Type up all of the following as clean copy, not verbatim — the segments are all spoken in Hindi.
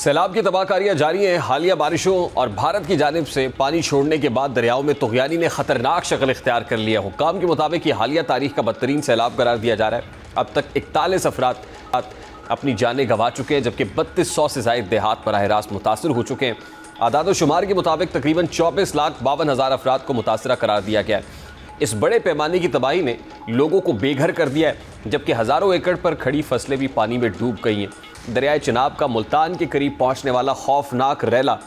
सैलाब की तबाहकारियां जारी हैं। हालिया बारिशों और भारत की जानिब से पानी छोड़ने के बाद दरियाओं में तुग़यानी ने खतरनाक शक्ल इख्तियार कर लिया। हुक्काम के मुताबिक ये हालिया तारीख का बदतरीन सैलाब करार दिया जा रहा है। अब तक 41 अफराद अपनी जानें गंवा चुके हैं, जबकि 3200 से ज़ायद देहात बराह रास्त मुतासर हो चुके हैं। आदाद व शुमार के मुताबिक तकरीबन 24,52,000 अफराद को मुतासरा करार दिया गया है। इस बड़े पैमाने की तबाही ने लोगों को बेघर कर दिया है, जबकि हज़ारों एकड़ पर खड़ी फसलें भी पानी में डूब गई हैं। दरियाए चिनाब का मुल्तान के करीब पहुंचने वाला खौफनाक रैला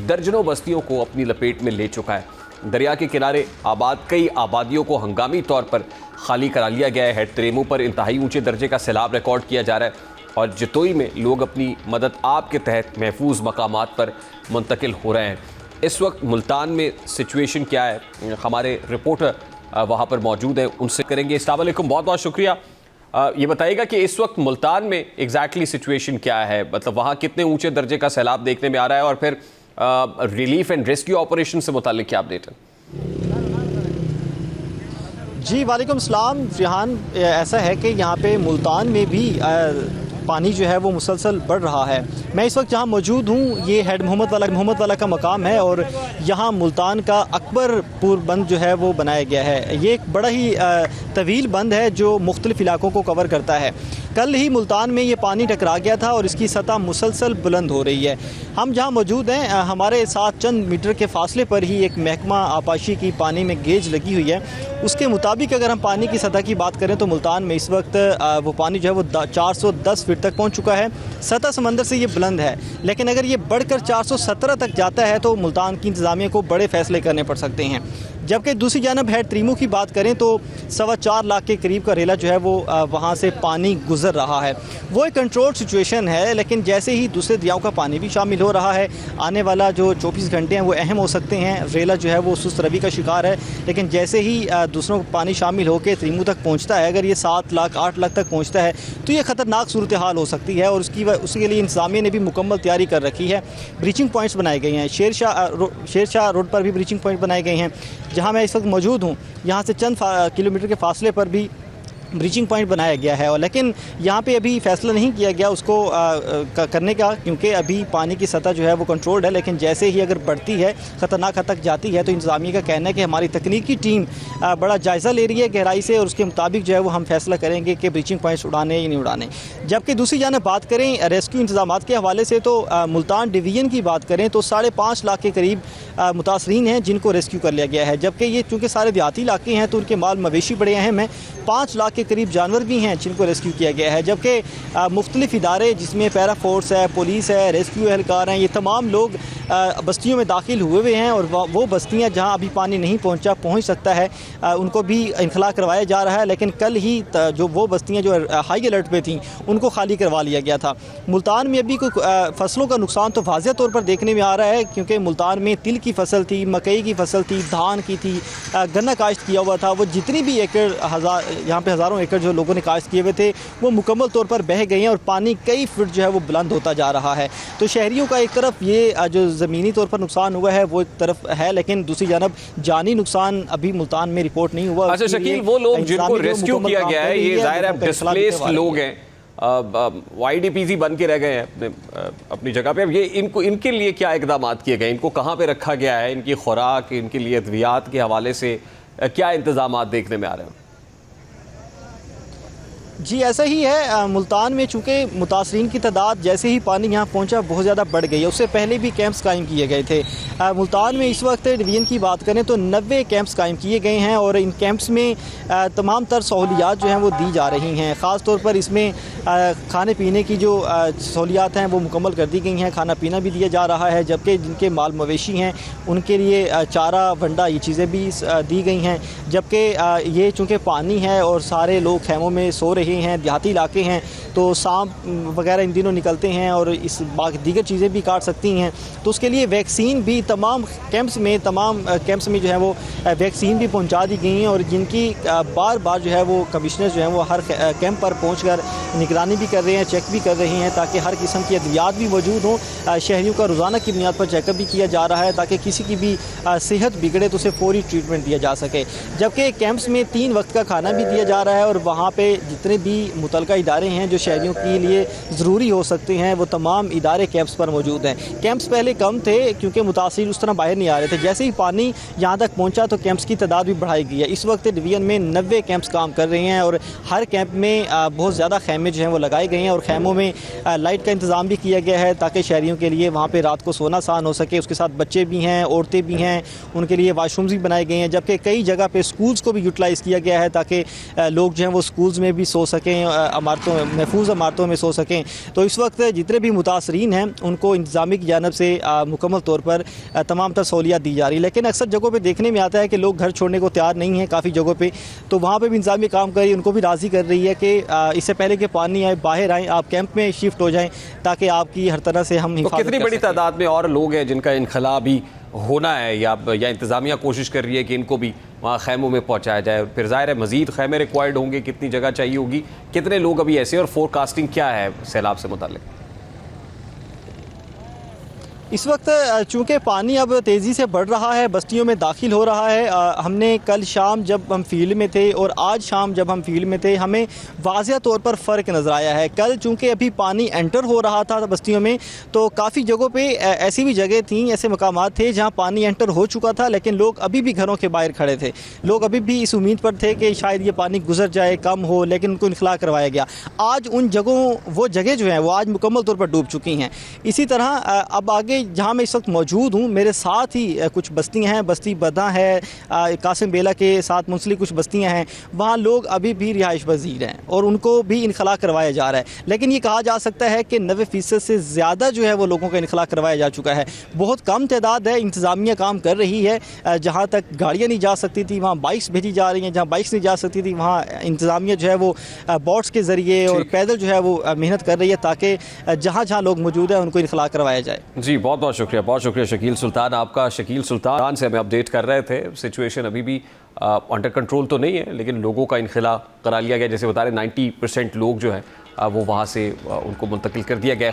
दर्जनों बस्तियों को अपनी लपेट में ले चुका है। दरिया के किनारे आबाद कई आबादियों को हंगामी तौर पर खाली करा लिया गया है। हेडतरेमू पर इंतहाई ऊंचे दर्जे का सैलाब रिकॉर्ड किया जा रहा है और जतोई में लोग अपनी मदद आप के तहत महफूज मकामात पर मुंतकिल हो रहे हैं। इस वक्त मुल्तान में सिचुएशन क्या है, हमारे रिपोर्टर वहाँ पर मौजूद है, उनसे करेंगे। अस्सलाम वालेकुम, बहुत बहुत शुक्रिया। ये बताइएगा कि इस वक्त मुल्तान में एग्जैक्टली सिचुएशन क्या है, मतलब वहाँ कितने ऊंचे दर्जे का सैलाब देखने में आ रहा है और फिर रिलीफ एंड रेस्क्यू ऑपरेशन से मुताल्लिक क्या अपडेट है? जी वालेकुम सलाम रिहान, ऐसा है कि यहाँ पे मुल्तान में भी पानी जो है वो मुसलसल बढ़ रहा है। मैं इस वक्त जहाँ मौजूद हूँ, ये हेड मोहम्मद वाला का मकाम है और यहाँ मुल्तान का अकबरपुर बंद जो है वो बनाया गया है। ये एक बड़ा ही तवील बंद है जो मुख्तलिफ इलाकों को कवर करता है। कल ही मुल्तान में ये पानी टकरा गया था और इसकी सतह मुसलसल बुलंद हो रही है। हम जहाँ मौजूद हैं, हमारे साथ चंद मीटर के फासले पर ही एक महकमा आपाशी की पानी में गेज लगी हुई है। उसके मुताबिक अगर हम पानी की सतह की बात करें तो मुल्तान में इस वक्त वो पानी जो है वो 410 फीट तक पहुँच चुका है। सतह समंदर से ये बुलंद है, लेकिन अगर ये बढ़कर 417 तक जाता है तो मुल्तान की इंतज़ामिया को बड़े फैसले करने पड़ सकते हैं। जबकि दूसरी जानब हेडतरेमू की बात करें तो 4.25 लाख के करीब का रेला जो है वो वहाँ से पानी गुजर रहा है। वो एक कंट्रोल सिचुएशन है, लेकिन जैसे ही दूसरे दरियाओं का पानी भी शामिल हो रहा है, आने वाला जो 24 घंटे हैं वो अहम हो सकते हैं। रेला जो है वो सुस्त रवि का शिकार है, लेकिन जैसे ही दूसरों का पानी शामिल होकर तरेमू तक पहुँचता है, अगर ये 7 लाख 8 लाख तक पहुँचता है तो ये ख़तरनाक सूरत हाल हो सकती है। और उसके लिए इंतज़ामिया ने भी मुकम्मल तैयारी कर रखी है। ब्रीचिंग पॉइंट्स बनाए गए हैं। शेरशाह रोड पर भी ब्रीचिंग पॉइंट बनाए गए हैं। जहाँ मैं इस वक्त मौजूद हूँ, यहाँ से चंद किलोमीटर के फासले पर भी ब्रीचिंग पॉइंट बनाया गया है, और लेकिन यहाँ पे अभी फैसला नहीं किया गया उसको करने का, क्योंकि अभी पानी की सतह जो है वो कंट्रोल्ड है। लेकिन जैसे ही अगर बढ़ती है, ख़तरनाक हद तक जाती है, तो इंतज़ामिया का कहना है कि हमारी तकनीकी टीम बड़ा जायज़ा ले रही है गहराई से और उसके मुताबिक जो है वो हम फैसला करेंगे कि ब्रीचिंग पॉइंट्स उड़ाने या नहीं उड़ाने। जबकि दूसरी जानब बात करें रेस्क्यू इंतजाम के हवाले से तो मुल्तान डिवीज़न की बात करें तो 5.5 लाख के करीब मुतासरीन हैं जिनको रेस्क्यू कर लिया गया है। जबकि ये चूँकि सारे देहाती इलाके हैं तो उनके माल मवेशी बड़े अहम हैं। 5 लाख के करीब जानवर भी हैं जिनको रेस्क्यू किया गया है। जबकि मुख्तलिफ इदारे जिसमें पैरा फोर्स है, पुलिस है, रेस्क्यू एहलकार हैं, ये तमाम लोग बस्तियों में दाखिल हुए हैं और वो बस्तियां जहां अभी पानी नहीं पहुंच सकता है उनको भी इनखला करवाया जा रहा है। लेकिन कल ही जो वो बस्तियां जो हाई अलर्ट पे थीं उनको खाली करवा लिया गया था। मुल्तान में अभी कोई फसलों का नुकसान तो वाज़ेह तौर पर देखने में आ रहा है, क्योंकि मुल्तान में तिल की फसल थी, मकई की फसल थी, धान की थी, गन्ना काश्त किया हुआ था। वो जितनी भी एकड़ यहाँ पे हज़ारों एकड़ जो लोगों ने काश्त किए हुए थे वो मुकम्मल तौर पर बह गए हैं और पानी कई फुट जो है वो बुलंद होता जा रहा है। तो शहरियों का एक तरफ ये जो ज़मीनी तौर पर नुकसान हुआ है वो एक तरफ है, लेकिन दूसरी जानब जानी नुकसान अभी मुल्तान में रिपोर्ट नहीं हुआ। अच्छा शकील, वो लोग जिनको रेस्क्यू किया गया है, ये ज़ाहिर है डिस्प्लेस्ड लोग हैं, YDPZ बन के रह गए हैं अपनी जगह पे। अब ये इनके लिए क्या इकदाम किए गए, इनको कहाँ पे रखा गया है, इनकी खुराक, इनके लिए अद्वियात के हवाले से क्या इंतजाम देखने में आ रहे हैं? जी ऐसा ही है। मुल्तान में चूँकि मुतासरीन की तादाद जैसे ही पानी यहाँ पहुँचा बहुत ज़्यादा बढ़ गई है। उससे पहले भी कैंप्स कायम किए गए थे। मुल्तान में इस वक्त डिवीज़न की बात करें तो 90 कैंप्स कायम किए गए हैं और इन कैंप्स में तमाम तर सहूलियात जो हैं वो दी जा रही हैं। ख़ास तौर पर इसमें खाने पीने की जो सहूलियात हैं वो मुकम्मल कर दी गई हैं। खाना पीना भी दिया जा रहा है, जबकि जिनके माल मवेशी हैं उनके लिए चारा वंडा ये चीज़ें भी दी गई हैं। जबकि ये चूँकि पानी है और सारे लोग खेमों में सो रहे हैं, देहाती इलाके हैं, तो सांप वगैरह इन दिनों निकलते हैं और इस बाकी दीगर चीज़ें भी काट सकती हैं। तो उसके लिए वैक्सीन भी तमाम कैंप्स में जो है वो वैक्सीन भी पहुंचा दी गई हैं और जिनकी बार बार जो है वो कमिश्नर जो हैं वो हर कैंप पर पहुंचकर निगरानी भी कर रहे हैं, चेक भी कर रहे हैं, ताकि हर किस्म की अद्वियात भी मौजूद हों। शहरियों का रोज़ाना की बुनियाद पर चेकअप भी किया जा रहा है ताकि किसी की भी सेहत बिगड़े तो उसे फौरी ट्रीटमेंट दिया जा सके। जबकि कैंप्स में 3 वक्त का खाना भी दिया जा रहा है और वहाँ पर जितने भी मुतलका इदारे हैं जो शहरियों के लिए ज़रूरी हो सकते हैं, वो तमाम इदारे कैंप्स पर मौजूद हैं। कैंप्स पहले कम थे क्योंकि मुतासिर उस तरह बाहर नहीं आ रहे थे। जैसे ही पानी यहाँ तक पहुँचा तो कैंप्स की तादाद भी बढ़ाई गई है। इस वक्त डिवीज़न में 90 कैंप्स काम कर रहे हैं और हर कैंप में बहुत ज़्यादा खैमे जो हैं वो लगाए गए हैं और खैमों में लाइट का इंतज़ाम भी किया गया है ताकि शहरियों के लिए वहाँ पर रात को सोना आसान हो सके। उसके साथ बच्चे भी हैं, औरतें भी हैं, उनके लिए वाशरूम्स भी बनाए गए हैं, जबकि कई जगह पे स्कूल्स को भी यूटिलाइज़ किया गया है ताकि लोग जो हैं वो स्कूल्स में भी सो सकें, इमारतों में, महफूज इमारतों में सो सकें। तो इस वक्त जितने भी मुतासरीन हैं उनको इंतज़ामी की जानिब से मुकम्मल तौर पर तमाम तर सहूलियात दी जा रही है। लेकिन अक्सर जगहों पर देखने में आता है कि लोग घर छोड़ने को तैयार नहीं हैं काफ़ी जगहों पर, तो वहाँ पर भी इंतज़ामी काम कर रही है, उनको भी राज़ी कर रही है कि इससे पहले कि पानी आए बाहर आएँ, आप कैंप में शिफ्ट हो जाएँ ताकि आपकी हर तरह से हम तो कितनी बड़ी तादाद में और लोग हैं जिनका इनखला भी होना है या इंतज़ामिया कोशिश कर रही है कि इनको भी वहाँ खैमों में पहुँचाया जाए? फिर ज़ाहिर है मज़ीद खैमे रिक्वायर्ड होंगे, कितनी जगह चाहिए होगी, कितने लोग अभी ऐसे, और फोरकास्टिंग क्या है सैलाब से मुताल्लिक? इस वक्त चूँकि पानी अब तेज़ी से बढ़ रहा है, बस्तियों में दाखिल हो रहा है, हमने कल शाम जब हम फील्ड में थे और आज शाम जब हम फील्ड में थे हमें वाज़िया तौर पर फ़र्क नज़र आया है। कल चूँकि अभी पानी एंटर हो रहा था बस्तियों में, तो काफ़ी जगहों पे ऐसी भी जगह थी, ऐसे मकामात थे जहाँ पानी एंटर हो चुका था लेकिन लोग अभी भी घरों के बाहर खड़े थे। लोग अभी भी इस उम्मीद पर थे कि शायद ये पानी गुजर जाए, कम हो, लेकिन उनको इनखला करवाया गया। आज उन जगहों, वो जगह जो हैं वो आज मुकम्मल तौर पर डूब चुकी हैं। इसी तरह अब आगे जहाँ मैं इस वक्त मौजूद हूँ, मेरे साथ ही कुछ बस्तियाँ हैं, बस्ती बदा है, कासिम बेला के साथ मुंसलिक कुछ बस्तियाँ हैं, वहाँ लोग अभी भी रिहाइश पजीर हैं और उनको भी इनखला करवाया जा रहा है। लेकिन ये कहा जा सकता है कि 90% से ज़्यादा जो है वो लोगों का इनखला करवाया जा चुका है। बहुत कम तादाद है, इंतज़ामिया काम कर रही है। जहाँ तक गाड़ियाँ नहीं जा सकती थी वहाँ बाइक्स भेजी जा रही हैं, जहाँ बाइक्स नहीं जा सकती थी वहाँ इंतज़ामिया जो है वो बोट्स के ज़रिए और पैदल जो है वो मेहनत कर रही है ताकि जहाँ जहाँ लोग मौजूद हैं उनको इनखला करवाया जाए। जी, बहुत बहुत शुक्रिया शकील सुल्तान आपका। शकील सुल्तान से हमें अपडेट कर रहे थे। सिचुएशन अभी भी अंडर कंट्रोल तो नहीं है लेकिन लोगों का इनखला करा लिया गया। जैसे बता रहे 90% लोग जो हैं वो वहाँ से उनको मुंतकिल कर दिया गया।